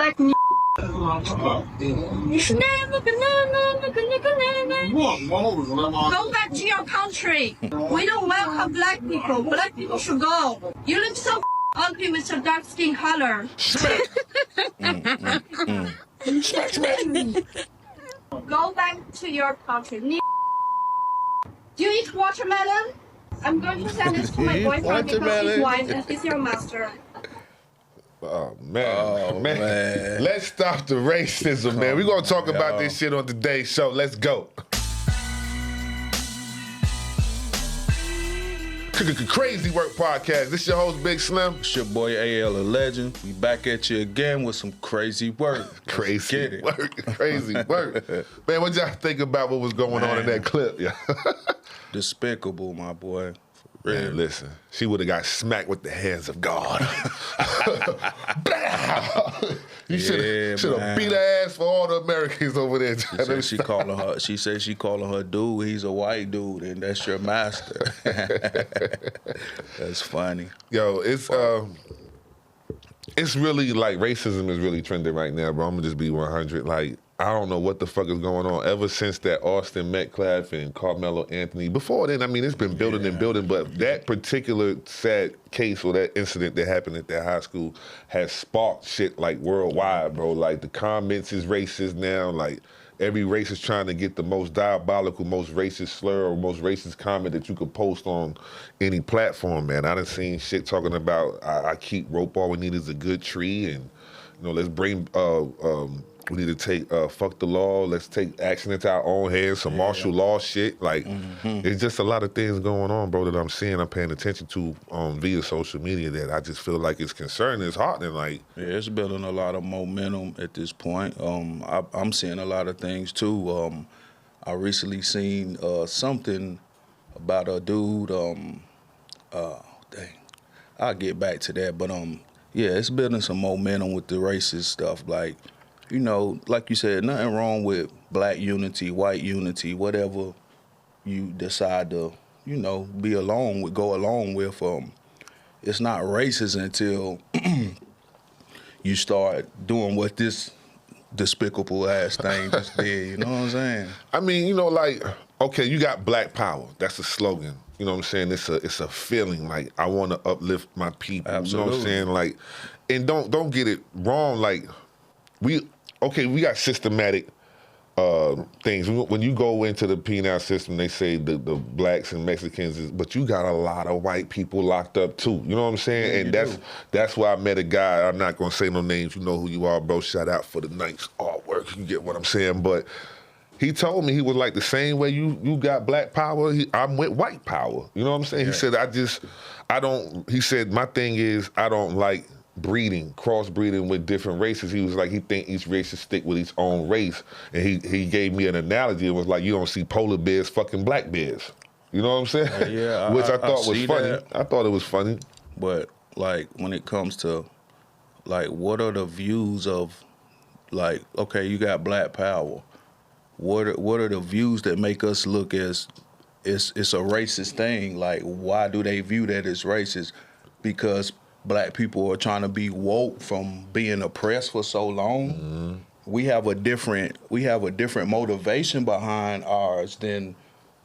black Go back to your country. We don't welcome black people. Black people should go. You look so ugly with your dark skin color. Go back to your country. Do you eat watermelon? I'm going to send this to my boyfriend because he's white and he's your master. Oh, man. Let's stop the racism, man. We're going to talk about this shit on today's show. Let's go. Crazy Work Podcast. This your host, Big Slim. It's your boy, AL, a legend. We back at you again with some crazy work. Crazy work. Man, what y'all think about what was going on in that clip? Yeah. Despicable, my boy. Man, listen, she would have got smacked with the hands of God. You should have beat her ass for all the Americans over there. She said she calling her dude. He's a white dude, and that's your master. That's funny. Yo, it's really like racism is really trending right now, bro. I'm gonna just be 100. Like, I don't know what the fuck is going on. Ever since that Austin Metcalf and Carmelo Anthony, before then, I mean, it's been building and building, but that particular sad case or that incident that happened at that high school has sparked shit like worldwide, bro. Like, the comments is racist now. Like, every race is trying to get the most diabolical, most racist slur or most racist comment that you could post on any platform, man. I done seen shit talking about, I keep rope, all we need is a good tree, and, you know, let's bring, we need to take, fuck the law, let's take action into our own hands, some martial law shit. Like, it's just a lot of things going on, bro, that I'm seeing, I'm paying attention to via social media that I just feel like it's concerning, it's heartening, like. Yeah, it's building a lot of momentum at this point. I'm seeing a lot of things, too. I recently seen something about a dude, dang, I'll get back to that, but yeah, it's building some momentum with the racist stuff, like, you know, like you said, nothing wrong with black unity, white unity, whatever you decide to, you know, go along with. It's not racist until you start doing what this despicable ass thing just did. You know what I'm saying? I mean, you know, like, okay, you got black power. That's a slogan. You know what I'm saying? It's a feeling. Like, I want to uplift my people. Absolutely. You know what I'm saying? Like, and don't get it wrong. Like, we got systematic things. When you go into the penal system, they say the blacks and Mexicans, but you got a lot of white people locked up too. You know what I'm saying? Yeah, and that's why I met a guy, I'm not gonna say no names, you know who you are, bro. Shout out for the nice artwork, you get what I'm saying? But he told me, he was like, the same way you got black power, I'm with white power. You know what I'm saying? Yeah. He said, he said, my thing is, I don't like crossbreeding with different races. He was like, he think each race should stick with its own race. And he gave me an analogy. It was like, you don't see polar bears fucking black bears. You know what I'm saying? Yeah. Which I thought was funny. That. I thought it was funny. But, like, when it comes to, like, what are the views of, like, okay, you got black power. What are the views that make us look as it's a racist thing? Like, why do they view that as racist? Because black people are trying to be woke from being oppressed for so long. Mm-hmm. We have a different motivation behind ours than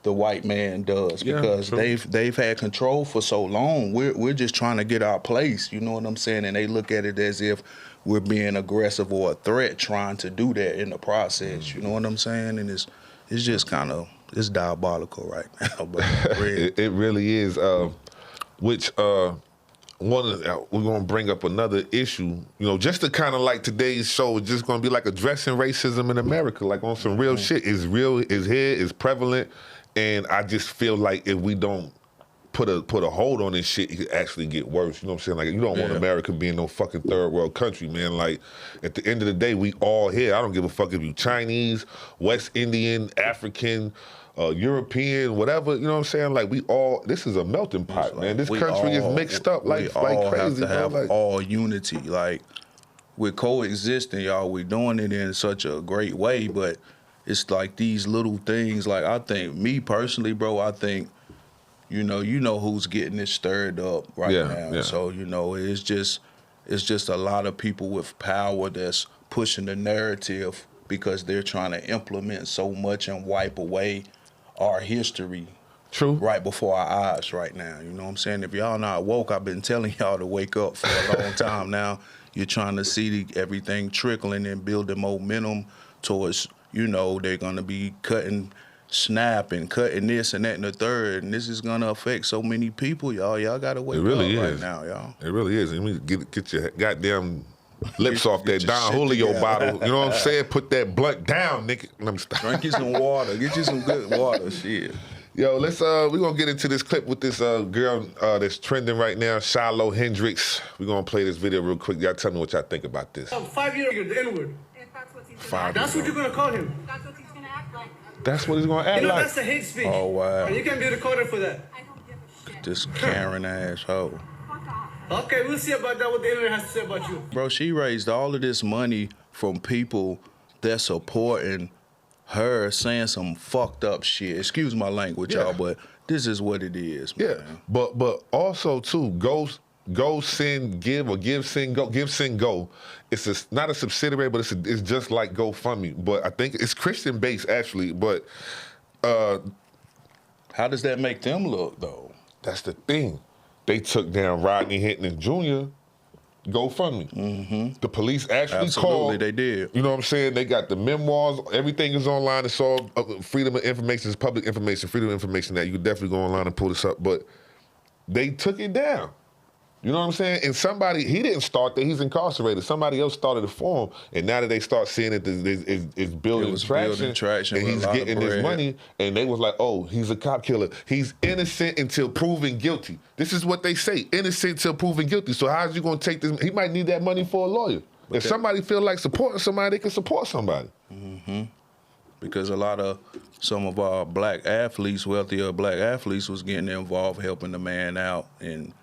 the white man does, because they've had control for so long. We're just trying to get our place, you know what I'm saying? And they look at it as if we're being aggressive or a threat trying to do that in the process. You know what I'm saying? And it's just kind of, it's diabolical right now. But it really is. We're going to bring up another issue, you know, just to kind of like today's show is just going to be like addressing racism in America, like on some real shit. It's real, it's here, it's prevalent, and I just feel like if we don't put a hold on this shit, it could actually get worse. You know what I'm saying? Like, you don't want America being no fucking third world country, man. Like, at the end of the day, we all here. I don't give a fuck if you Chinese, West Indian, African, European, whatever, you know what I'm saying? Like, this is a melting pot, man. This country is mixed up like crazy. We have to have all unity. Like, we're coexisting, y'all. We're doing it in such a great way, but it's like these little things. Like, I think, me personally, bro, I think, you know who's getting it stirred up right now. Yeah. So, you know, it's it's just a lot of people with power that's pushing the narrative because they're trying to implement so much and wipe away our history. True. Right before our eyes right now. You know what I'm saying? If y'all not woke, I've been telling y'all to wake up for a long time now. You're trying to see everything trickling and building momentum towards, you know, they're going to be cutting SNAP and cutting this and that and the third. And this is going to affect so many people, y'all. Y'all got to wake up right now, y'all. It really is. And we get your goddamn lips off that Don Julio bottle. You know what I'm saying? Put that blunt down, nigga. Let me stop. Drink you some water. Get you some good water. Shit. Yo, let's we're gonna get into this clip with this girl that's trending right now, Shiloh Hendricks. We're gonna play this video real quick. Y'all tell me what y'all think about this. 5 years, the N-word. That's what you're gonna call him. That's what he's gonna act like. That's what he's gonna act You know, like. that's a hate speech. Oh, wow. And you can't be recorded for that. I don't give a shit. This Karen asshole. Fuck off. Okay, we'll see about that, what the internet has to say about you. Bro, she raised all of this money from people that supporting her saying some fucked up shit. Excuse my language, y'all, but this is what it is, man. Yeah, but also too, go send give or give send go. It's not a subsidiary, but it's just like GoFundMe. But I think it's Christian based actually. But how does that make them look though? That's the thing. They took down Rodney Hinton Jr. GoFundMe. Mm-hmm. The police actually Absolutely, called. they did. You know what I'm saying? They got the memoirs. Everything is online. It's all freedom of information. It's public information. Freedom of information. That you can definitely go online and pull this up. But they took it down. You know what I'm saying? And somebody, he didn't start that. He's incarcerated. Somebody else started it for him. And now that they start seeing it, it's building traction. And he's getting this money. And they was like, oh, he's a cop killer. He's innocent until proven guilty. This is what they say, innocent until proven guilty. So how's you going to take this? He might need that money for a lawyer. If somebody feel like supporting somebody, they can support somebody. Mm-hmm. Because some of our black athletes, wealthier black athletes, was getting involved helping the man out, and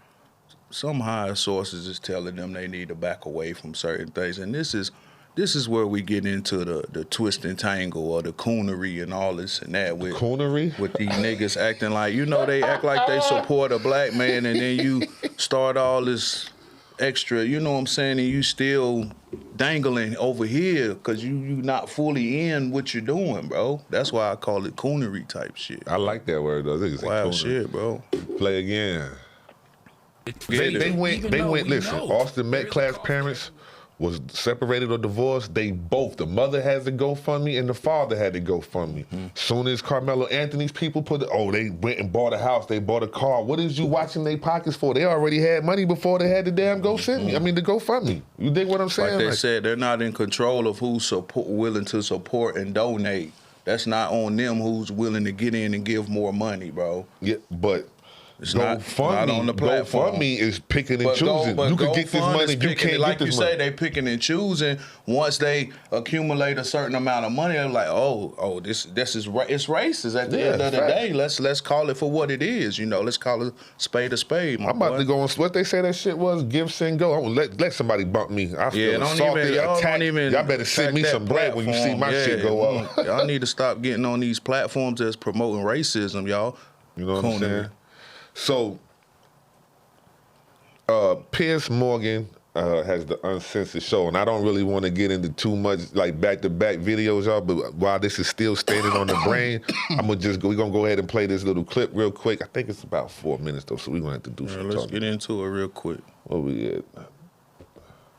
some higher sources is telling them they need to back away from certain things. And this is where we get into the twist and tangle or the coonery and all this and that. With coonery? With these niggas acting like, you know, they act like they support a black man, and then you start all this extra, you know what I'm saying, and you still dangling over here because you not fully in what you're doing, bro. That's why I call it coonery type shit. I like that word, though. Wow, shit, bro. Play again. They went, listen, Austin Met class parents was separated or divorced. They both, the mother has to GoFundMe and the father had to GoFundMe. Soon as Carmelo Anthony's people they went and bought a house, they bought a car. What is you watching their pockets for? They already had money before they had the damn the GoFundMe. You dig what I'm saying? Like they said, they're not in control of who's willing to support and donate. That's not on them who's willing to get in and give more money, bro. Yeah, but it's not on the platform. GoFundMe is picking and choosing. You can get this money, you can't get this money. Like you say, they picking and choosing. Once they accumulate a certain amount of money, they're like, this is it's racist. At the end of the day, let's call it for what it is. You know, let's call it spade a spade. I'm about to go on what they say that shit was. Give, send, go. I'm gonna let somebody bump me. I feel assaulted, attacked. Y'all better send me some bread when you see my shit go up. Y'all need to stop getting on these platforms that's promoting racism, y'all. You know what I'm saying? So, Piers Morgan has the Uncensored Show, and I don't really want to get into too much like back-to-back videos, y'all. But while this is still standing on the brain, we're gonna go ahead and play this little clip real quick. I think it's about 4 minutes though, so we're gonna have to do some talking. Let's get into it real quick. What we at?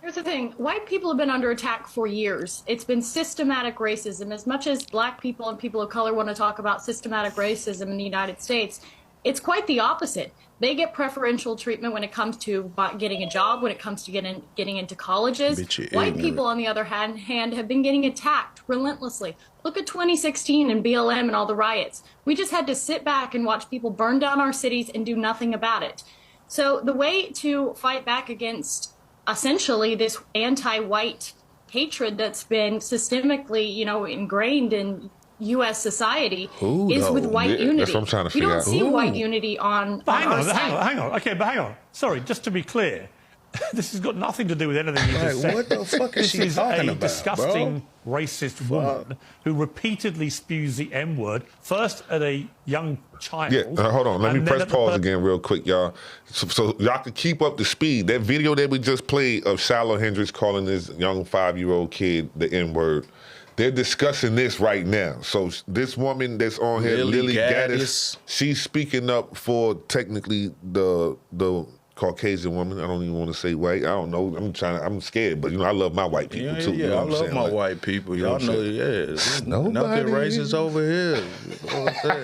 Here's the thing. White people have been under attack for years. It's been systematic racism. As much as black people and people of color want to talk about systematic racism in the United States, it's quite the opposite. They get preferential treatment when it comes to getting a job, when it comes to getting into colleges. White people, on the other hand, have been getting attacked relentlessly. Look at 2016 and BLM and all the riots. We just had to sit back and watch people burn down our cities and do nothing about it. So the way to fight back against essentially this anti-white hatred that's been systemically, ingrained in U.S. society is with white unity. That's what I'm trying to figure out. You don't see white unity on hang on. Okay, but hang on. Sorry, just to be clear, This has got nothing to do with anything you just said. What the fuck is This she is talking a about, disgusting, racist woman who repeatedly spews the N-word, first at a young child. Yeah, hold on. Let me and then press at the pause again real quick, y'all. So y'all can keep up the speed. That video that we just played of Shiloh Hendricks calling this young 5-year-old kid the N-word, they're discussing this right now. So this woman that's on here, Lily Gaddis, she's speaking up for technically the Caucasian woman. I don't even want to say white. I don't know. I'm scared, but I love my white people too. Yeah, You know I what I'm love saying? my Like, white people. you know Y'all what I'm know, saying? nothing Nobody. racist over here. You know what I'm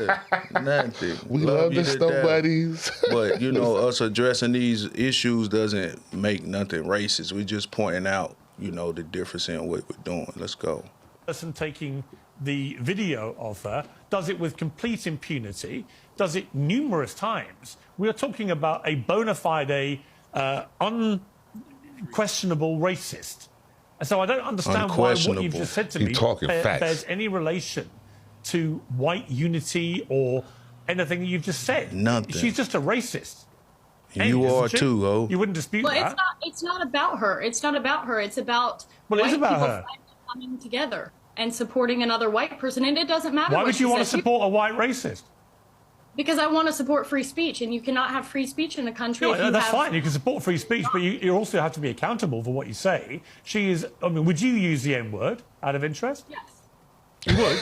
saying? Nothing. We love you the to death. nobodies. But us addressing these issues doesn't make nothing racist. We just pointing out, the difference in what we're doing. Let's go. person taking the video of her does it with complete impunity, does it numerous times. We are talking about a bona fide, unquestionable racist. And so I don't understand why what you've just said to me bears any relation to white unity or anything that you've just said. Nothing. She's just a racist. You are too, ho. You wouldn't dispute that. It's not about her. It's not about her. It's about it is about her. Coming together and supporting another white person. And it doesn't matter. Why would you want to support a white racist? Because I want to support free speech, and you cannot have free speech in a country. No, that's fine. You can support free speech, but you also have to be accountable for what you say. She is. I mean, would you use the N-word out of interest? Yes. You would.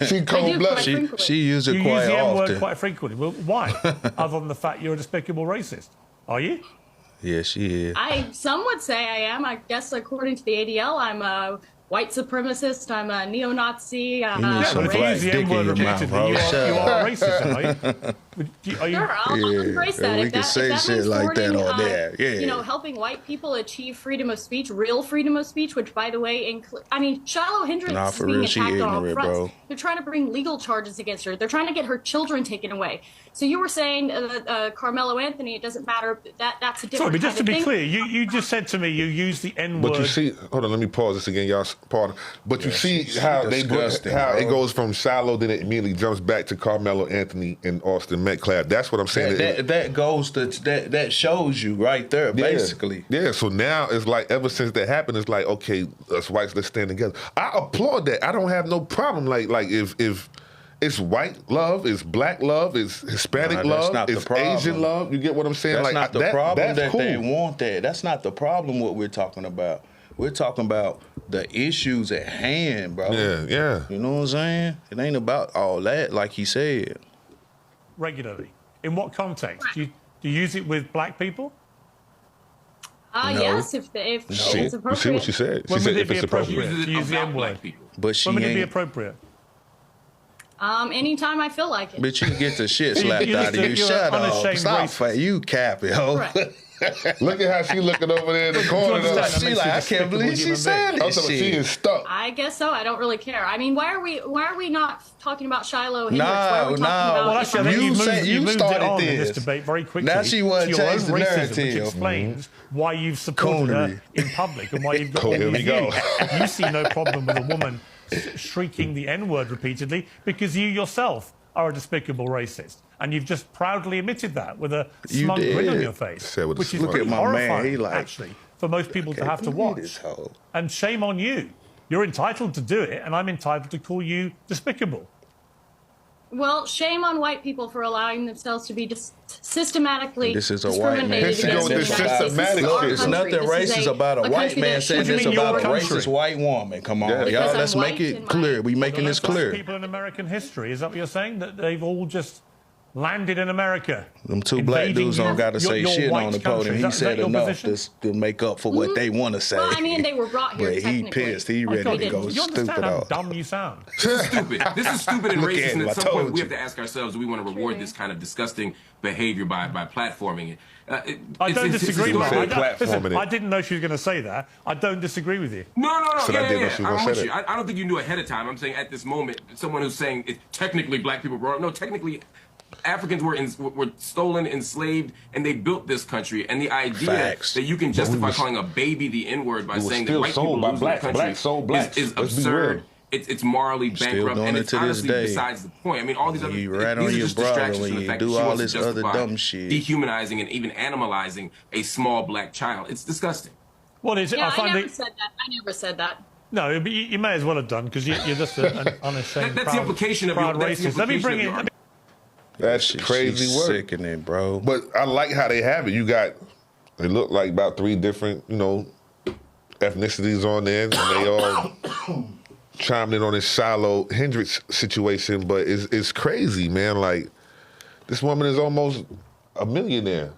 She cold-blooded. She uses it quite often. You use the N-word quite frequently. Well, why? Other than the fact you're a despicable racist. Are you? Yeah, she is. Some would say I am. I guess according to the ADL, I'm a white supremacist. I'm a neo-Nazi. I'm a some If you use the N-word repeatedly, you are a racist, are you? Sure, I'll embrace that. We If can that say means shit like that supporting, on there. Yeah. Helping white people achieve freedom of speech, real freedom of speech, which, by the way, Shiloh Hendricks is being attacked on all fronts. Bro. They're trying to bring legal charges against her. They're trying to get her children taken away. So you were saying Carmelo Anthony, it doesn't matter. That's a different Sorry, but just to be thing. clear, you just said to me you use the N-word. But you see, hold on, let me pause this again, y'all. Pardon. But you see how it goes from Shiloh, then it immediately jumps back to Carmelo Anthony and Austin Metcalf. That's what I'm saying. That goes to that shows you right there, basically. Yeah. So now it's like ever since that happened, it's like, okay, us whites, let's stand together. I applaud that. I don't have no problem. Like if it's white love, it's black love, it's Hispanic love, it's Asian love. You get what I'm saying? That's not the problem that cool. they want that. That's not the problem what we're talking about. We're talking about the issues at hand, bro. Yeah. You know what I'm saying? It ain't about all that, like he said. Regularly. In what context? Do you use it with black people? No. Yes, if it's appropriate. You see what she said? She When said would it if be it's appropriate. appropriate to use the N-word? But she When would it ain't. be appropriate? Anytime I feel like it. But you get the shit slapped you out of you. you're Shut an up. unashamed Stop racist. fighting. You capping, ho. Right. Look at how she looking over there in the corner. understand that She makes like, you a I can't believe she despicable said human I'm this talking about she shit. is stuck. I guess so. I don't really care. I mean, why are we not talking about Shiloh Hendricks? Why are we talking about Well, actually, I think You you've moved it started on in this this. debate very quickly. Now she wanna to your own change the racism, narrative. which explains why you've supported her in public and why you've got all Here we these go. views. You see no problem with a woman shrieking the N-word repeatedly because you yourself are a despicable racist. And you've just proudly admitted that with a smug grin on your face, Said with a which is smug pretty Look at my man, horrifying, he like, actually, for most people to have to believe watch. this hoe. And shame on you. You're entitled to do it, and I'm entitled to call you despicable. Well, shame on white people for allowing themselves to be systematically This is a white man. discriminated Here she against. goes with in the this United States. This is systematic our shit. It's country. nothing This is racist about a white country man that saying should this mean about a your country? racist white woman. Come on, Yeah. y'all. Because Let's I'm make white it and clear. We making this Black clear. people in American history. Is that what you're saying? That they've all just landed in America? Them two black invading dudes don't got to say your shit white on the country. podium. Is He that said your enough position? to make up for what they want to say. Well, I mean, they were brought here But he technically. pissed. He Oh, ready God, to didn't. go do you stupid understand how off. dumb you sound? Stupid. This is stupid and Look at racist, him, and I at some point told we you. have to ask ourselves: do we want to reward this kind of disgusting behavior by platforming it? I don't disagree, Mark. said Listen, platforming it. I didn't know she was going to say that. I don't disagree with you. No. Said I didn't know she was gonna I'm say with that. you. I don't think you knew ahead of time. I'm saying at this moment, someone who's saying technically black people brought up. No, technically Africans were stolen, enslaved, and they built this country. And the idea Facts. that you can justify calling a baby the N-word by was saying still that white sold people by losing blacks. the country Blacks sold blacks. is Let's be real. absurd. it's morally Still bankrupt, doing and it it's to this honestly day. besides the point. I mean, all these other You rat these on are your just brother distractions when from the you fact do that she all wants this to other justify dumb shit. dehumanizing and even animalizing a small black child. It's disgusting. What is it? Yeah, I I find never it. said that. I never said that. No, you may as well have done because you're just an unashamed, That's proud, the implication of proud your. That's the racist. Let me implication bring of in. your That's She's crazy work. sickening, bro. But I like how they have it. You got, it look like about 3 different, ethnicities on there, and they all chimed in on this Shiloh Hendricks situation. But it's crazy, man. Like, this woman is almost a millionaire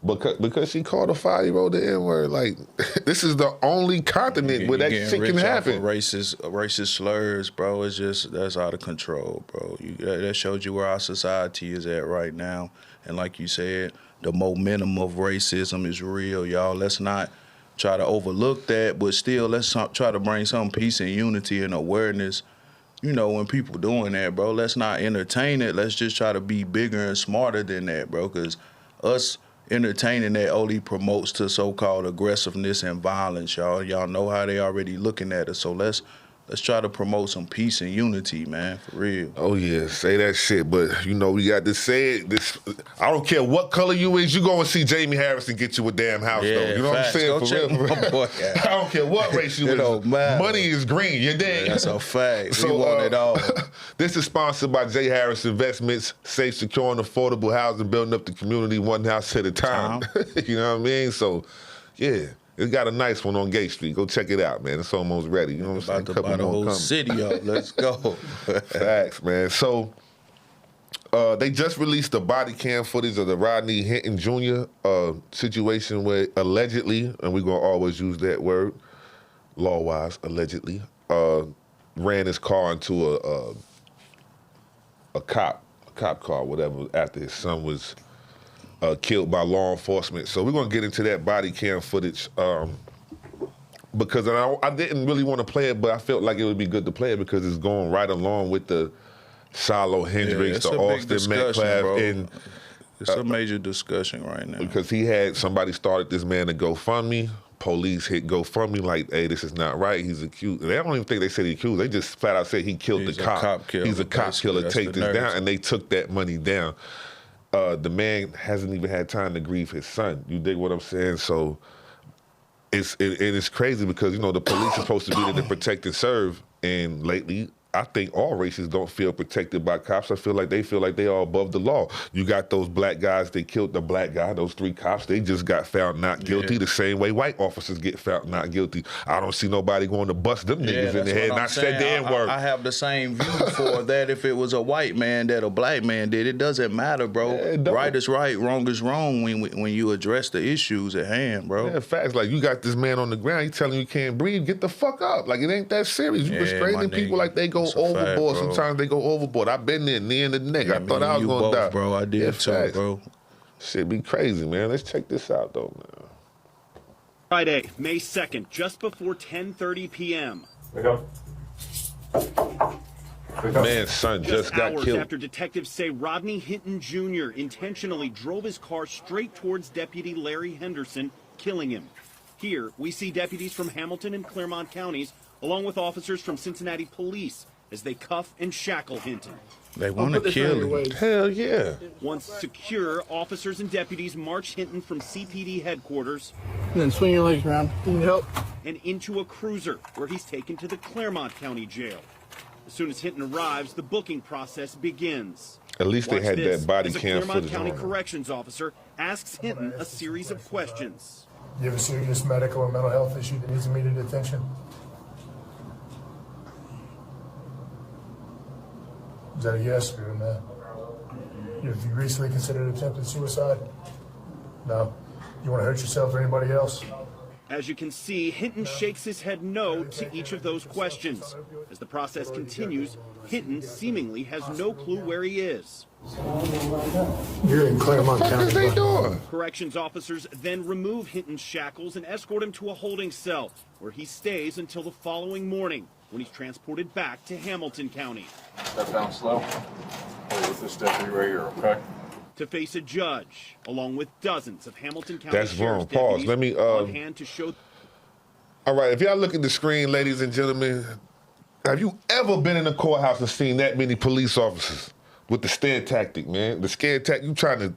because she called a 5-year-old the N-word. Like, this is the only continent where that shit can happen. Racist slurs, bro. It's just, that's out of control, bro. That shows you where our society is at right now. And like you said, the momentum of racism is real, y'all. Let's not try to overlook that, but still, let's try to bring some peace and unity and awareness. When people doing that, bro, let's not entertain it. Let's just try to be bigger and smarter than that, bro, because us entertaining that only promotes to so-called aggressiveness and violence, y'all. Y'all know how they already looking at us, so let's try to promote some peace and unity, man, for real. Oh yeah, say that shit, but we got to say it. I don't care what color you is, you go and see Jamie Harrison get you a damn house, though. You know facts. what I'm Go saying? For check real. my boy out. I don't care what race you It is. don't matter. Money is green, you dig? That's a fact. So, we want it all. This is sponsored by Jharris Investments, safe, secure, and affordable housing, building up the community one house at a time. You know what I mean? So, yeah. It's got a nice one on Gate Street. Go check it out, man. It's almost ready. You know what I'm saying? About to buy the whole city up. Let's go. Facts, man. So, they just released the body cam footage of the Rodney Hinton Jr. Situation where allegedly, and we're going to always use that word, law-wise, allegedly, ran his car into a cop car, whatever, after his son was killed by law enforcement. So we're going to get into that body cam footage because I didn't really want to play it, but I felt like it would be good to play it because it's going right along with the Shiloh Hendricks, the Austin Metcalf, and it's a major discussion right now. Because somebody started this man to GoFundMe. Police hit GoFundMe like, hey, this is not right. He's accused. They don't even think they said he accused. They just flat out said he killed the cop. He's a cop killer. Take this down. And they took that money down. The man hasn't even had time to grieve his son. You dig what I'm saying? So it's crazy because, the police are supposed to be there to protect and serve. And lately, I think all races don't feel protected by cops. I feel like they are above the law. You got those black guys, they killed the black guy, those 3 cops, they just got found not guilty the same way white officers get found not guilty. I don't see nobody going to bust them niggas in the head. And I said the N-word. I have the same view for that if it was a white man that a black man did. It doesn't matter, bro. Right is right, wrong is wrong when you address the issues at hand, bro. Yeah, facts. Like, you got this man on the ground, he telling you can't breathe, get the fuck up. Like, it ain't that serious. You restraining people like they go overboard. Sometimes they go overboard. I've been there, knee in the neck. I thought I was going to die. Bro, I did too, bro. Shit be crazy, man. Let's check this out, though, man. Friday, May 2nd, just before 10:30 p.m. Wake up. Man's son just got hours killed. After detectives say Rodney Hinton Jr. intentionally drove his car straight towards Deputy Larry Henderson, killing him. Here, we see deputies from Hamilton and Claremont counties, along with officers from Cincinnati Police, as they cuff and shackle Hinton. They want to kill him. Hell yeah. Once secure, officers and deputies march Hinton from CPD headquarters. And then swing your legs around. Need help? And into a cruiser, where he's taken to the Claremont County Jail. As soon as Hinton arrives, the booking process begins. At least they had that body as a cam Claremont footage County on. corrections officer asks Hinton a series of questions. You have a serious medical or mental health issue that needs immediate attention? Is that a yes or a no? Have you recently considered attempted suicide? No. You want to hurt yourself or anybody else? As you can see, Hinton shakes his head no to each of those questions. As the process continues, Hinton seemingly has no clue where he is. You're in Claremont County. What are they doing? Corrections officers then remove Hinton's shackles and escort him to a holding cell, where he stays until the following morning, when he's transported back to Hamilton County. Step down slow. Hold with this deputy right here, okay? To face a judge, along with dozens of Hamilton County That's wrong. Sheriff's Pause. deputies Let me, on hand to show. All right, if y'all look at the screen, ladies and gentlemen, have you ever been in a courthouse and seen that many police officers with the stare tactic, man. The scare tactic, you trying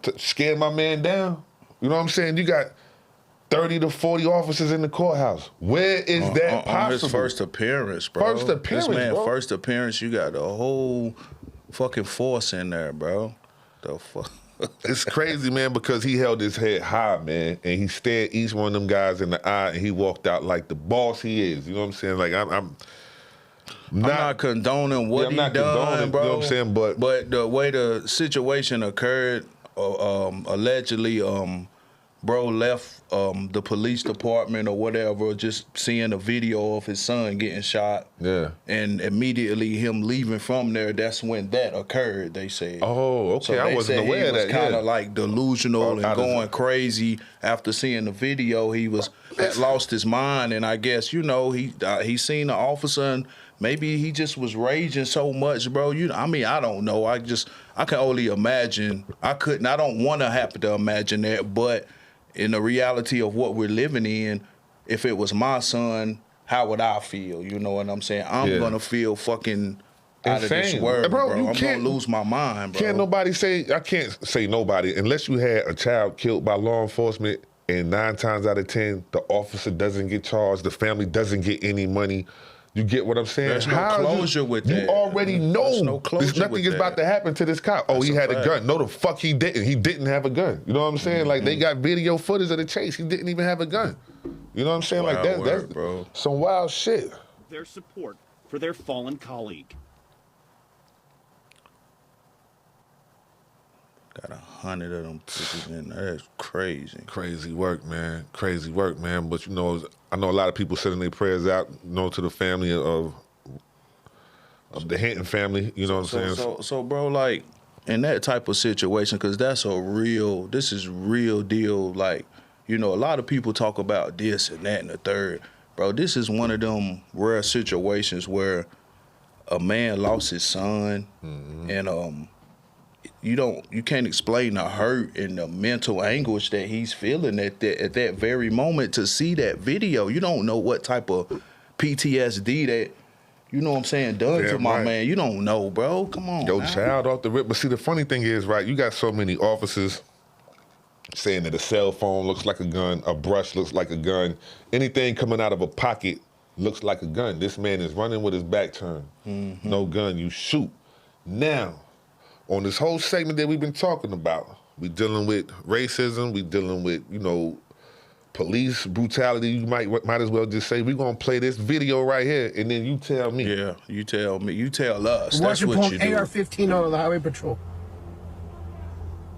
to scare my man down? You know what I'm saying? You got 30 to 40 officers in the courthouse. Where is that possible? On his first appearance, bro. First appearance, This man, bro. first appearance, you got the whole fucking force in there, bro. The fuck? It's crazy, man, because he held his head high, man, and he stared each one of them guys in the eye, and he walked out like the boss he is. You know what I'm saying? Like, I'm not condoning what he done, bro. You know what I'm saying? But the way the situation occurred, allegedly, bro left the police department or whatever, just seeing a video of his son getting shot. Yeah. And immediately him leaving from there, that's when that occurred, they said. Oh, okay. So I wasn't aware of that. He was kind of yeah. like delusional and going crazy after seeing the video. He had lost his mind, and I guess, you know, he seen the officer and maybe he just was raging so much, bro. I mean, I don't know. I can only imagine. I don't want to happen to imagine that, but in the reality of what we're living in, if it was my son, how would I feel? You know what I'm saying? I'm gonna feel fucking out of this world, bro. I'm gonna lose my mind, bro. I can't say nobody, unless you had a child killed by law enforcement and 9 times out of 10, the officer doesn't get charged, the family doesn't get any money. You get what I'm saying? There's no closure with that. You already know. There's no closure Nothing is about to happen to this cop. Oh, he had a gun. No, the fuck he didn't. He didn't have a gun. You know what I'm saying? Like, they got video footage of the chase. He didn't even have a gun. You know what I'm saying? Like, that's bro. Some wild shit. Their support for their fallen colleague. Got 100 of them pictures in there. That's crazy. Crazy work, man. Crazy work, man. But, you know, I know a lot of people sending their prayers out, you know, to the family of the Hinton family. You know what I'm saying? So, bro, like, in that type of situation, because this is real deal. Like, you know, a lot of people talk about this and that and the third. Bro, this is one of them rare situations where a man lost his son, and you can't explain the hurt and the mental anguish that he's feeling at that very moment to see that video. You don't know what type of PTSD that, you know what I'm saying, done to my man. You don't know, bro. Come on. Your child off the rip. But see, the funny thing is, right, you got so many officers saying that a cell phone looks like a gun, a brush looks like a gun, anything coming out of a pocket looks like a gun. This man is running with his back turned. No gun, you shoot. Now, on this whole segment that we've been talking about, we dealing with racism, we dealing with, you know, police brutality. You might as well just say, we're going to play this video right here, and then you tell me. Yeah, you tell me. You tell us. What's That's your what point? you do. AR-15 on the highway patrol.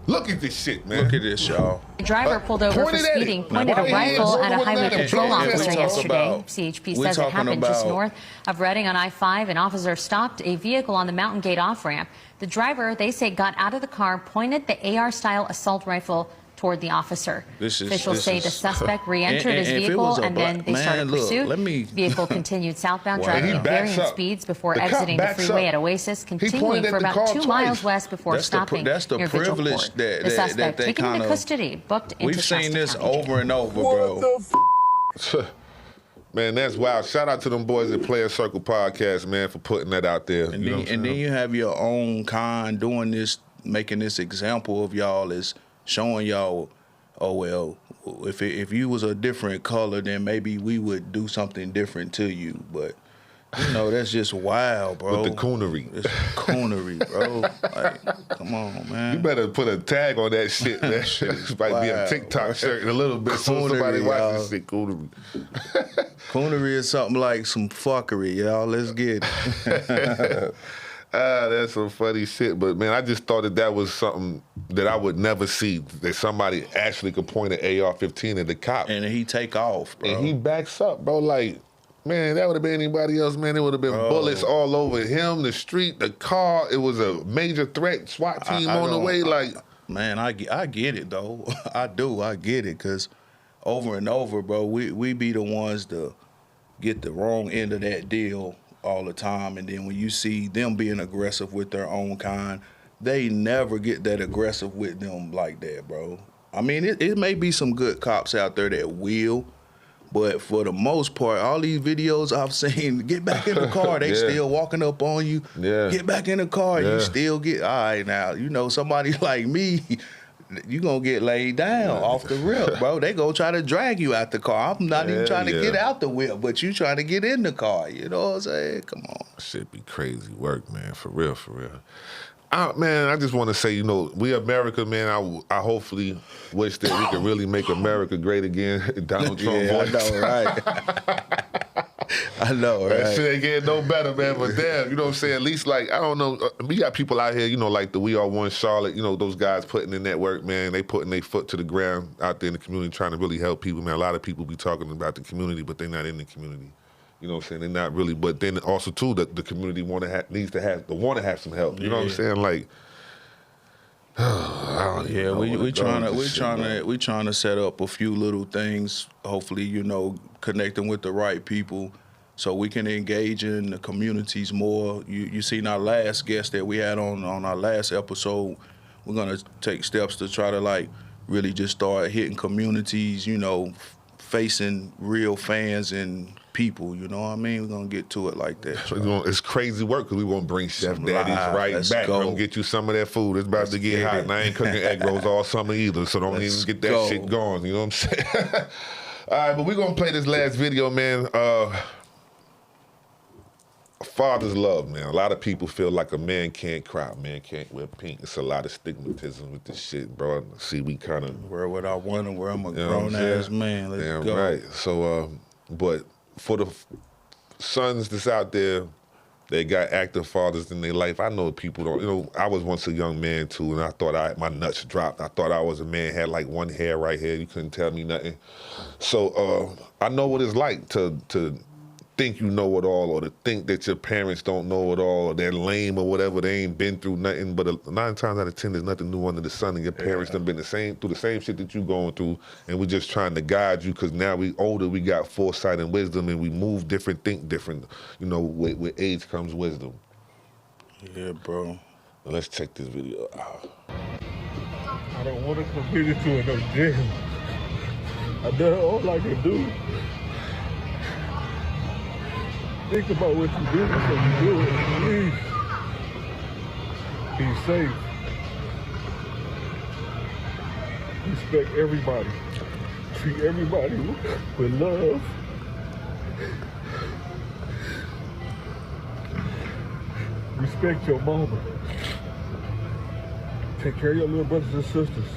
Look at this shit, man. Look at this, y'all. The driver pulled over for speeding, pointed a rifle at a highway patrol officer yesterday. CHP says it happened just north of Reading on I-5. An officer stopped a vehicle on the Mountain Gate off-ramp. The driver, they say, got out of the car, pointed the AR-style assault rifle toward the officer. Officials say the suspect re-entered his vehicle and then they started pursuit. Vehicle continued southbound, driving at varying speeds before exiting the freeway at Oasis, continuing for about 2 miles west before stopping near Vigil Court. The suspect taken into custody, booked into We've seen this over and over, bro. Man, that's wild. Shout out to them boys at Playa Circle Podcast, man, for putting that out there. And then you have your own kind doing this, making this example of y'all as showing y'all, oh, well, if you was a different color, then maybe we would do something different to you. But, you know, that's just wild, bro. With the coonery. It's coonery, bro. Like, come on, man. You better put a tag on that shit, man. It might be a TikTok shirt in a little bit so somebody watches this shit, coonery. Coonery is something like some fuckery, y'all. Let's get it. That's some funny shit. But, man, I just thought that was something that I would never see, that somebody actually could point an AR-15 at the cop. And he take off, bro. And he backs up, bro. Like, man, that would have been anybody else, man. It would have been bullets all over him, the street, the car. It was a major threat. SWAT team on the way. Man, I get it, though. I do. I get it, because over and over, bro, we be the ones to get the wrong end of that deal all the time. And then when you see them being aggressive with their own kind, they never get that aggressive with them like that, bro. I mean, it may be some good cops out there that will, But for the most part, all these videos I've seen, get back in the car, they still walking up on you. Yeah. Get back in the car, you still get, all right, now, you know, somebody like me, you gonna get laid down off the rip, bro. They gonna try to drag you out the car. I'm not even trying to get out the whip, but you trying to get in the car. You know what I'm saying? Come on. Shit be crazy work, man. For real, for real. Man, I just want to say, you know, we America, man. I hopefully wish that we could really make America great again. Donald Trump voice. I know, right? I know, right? That shit ain't getting no better, man. But damn, you know what I'm saying? At least, like, I don't know. We got people out here, you know, like the We Are One Charlotte, you know, those guys putting in that work, man. They putting their foot to the ground out there in the community trying to really help people, man. A lot of people be talking about the community, but they're not in the community. You know what I'm saying? They're not really, but then also too, the community needs to have some help. You know what I'm saying? Like, we trying to set up a few little things. Hopefully, you know, connecting with the right people, so we can engage in the communities more. You seen our last guest that we had on our last episode. We're gonna take steps to try to like really just start hitting communities. You know, facing real fans and people, you know what I mean? We're going to get to it like that. So it's crazy work because we want to bring Chef Daddy's right back. We're going to get you some of that food. It's about to get hot. And I ain't cooking egg rolls all summer either, so don't even get that shit going. You know what I'm saying? All right, but we're going to play this last video, man. Father's love, man. A lot of people feel like a man can't cry, a man can't wear pink. It's a lot of stigmatism with this shit, bro. See, we kind of... Where would I wonder where I'm a grown-ass man? Let's go. Right. So, but... for the sons that's out there, they got active fathers in their life. I know people don't, you know, I was once a young man too, and I thought my nuts dropped. I thought I was a man, had like one hair right here. You couldn't tell me nothing. So I know what it's like to think you know it all, or to think that your parents don't know it all, or they're lame or whatever. They ain't been through nothing. But 9 times out of 10, there's nothing new under the sun, and your parents done been through the same shit that you going through, and we're just trying to guide you because now we older, we got foresight and wisdom, and we move different, think different. You know, with age comes wisdom. Yeah, bro. Now let's check this video out. I don't want to commit it to no jail. I done all I can do. Think about what you do, so you do it. Please be safe. Respect everybody. Treat everybody with love. Respect your mama. Take care of your little brothers and sisters.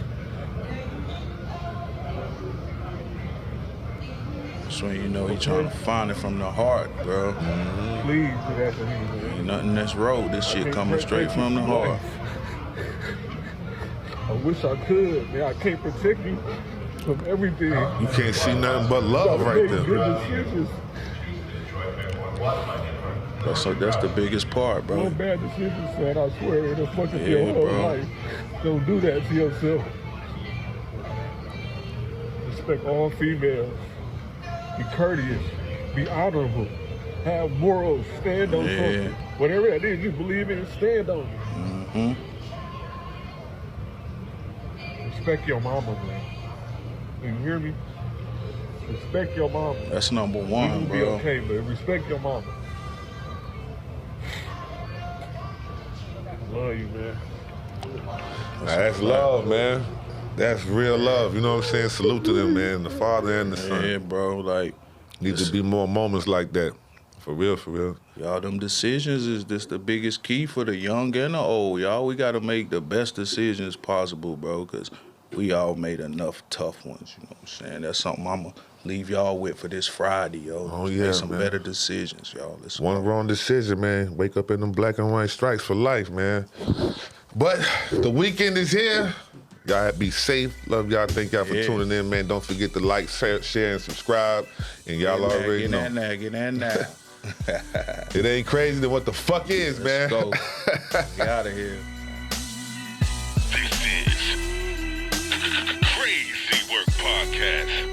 So you know he trying to find it from the heart, bro. Please do that to me, man. Ain't nothing that's road. This shit coming straight from the heart. I wish I could, man. I can't protect you from everything. You can't see nothing but love right there. That's the biggest part, bro. No bad decisions, man. I swear, it'll fuck up your whole life. Don't do that to yourself. Respect all females. Be courteous. Be honorable. Have morals. Stand on something. Whatever that is you believe in, stand on it. Respect your mama, man. You hear me? Respect your mama. That's number one, bro. You'll be okay, but respect your mama. I love you, man. That's love, man. That's real love. You know what I'm saying? Salute to them, man. The father and the son. Yeah, bro. Like, need to be more moments like that. For real, for real. Y'all, them decisions is just the biggest key for the young and the old. Y'all, we got to make the best decisions possible, bro, because we all made enough tough ones. You know what I'm saying? That's something I'm going to leave y'all with for this Friday, yo. Oh, yeah, make some man. better decisions, y'all. One wrong decision, man. Wake up in them black and white stripes for life, man. But the weekend is here. Y'all be safe. Love y'all. Thank y'all for tuning in, man. Don't forget to like, share, and subscribe. And y'all already know. Get that now. It ain't crazy than what the fuck is, man. Let's go. Get out of here. This is Krazy Work Podcast.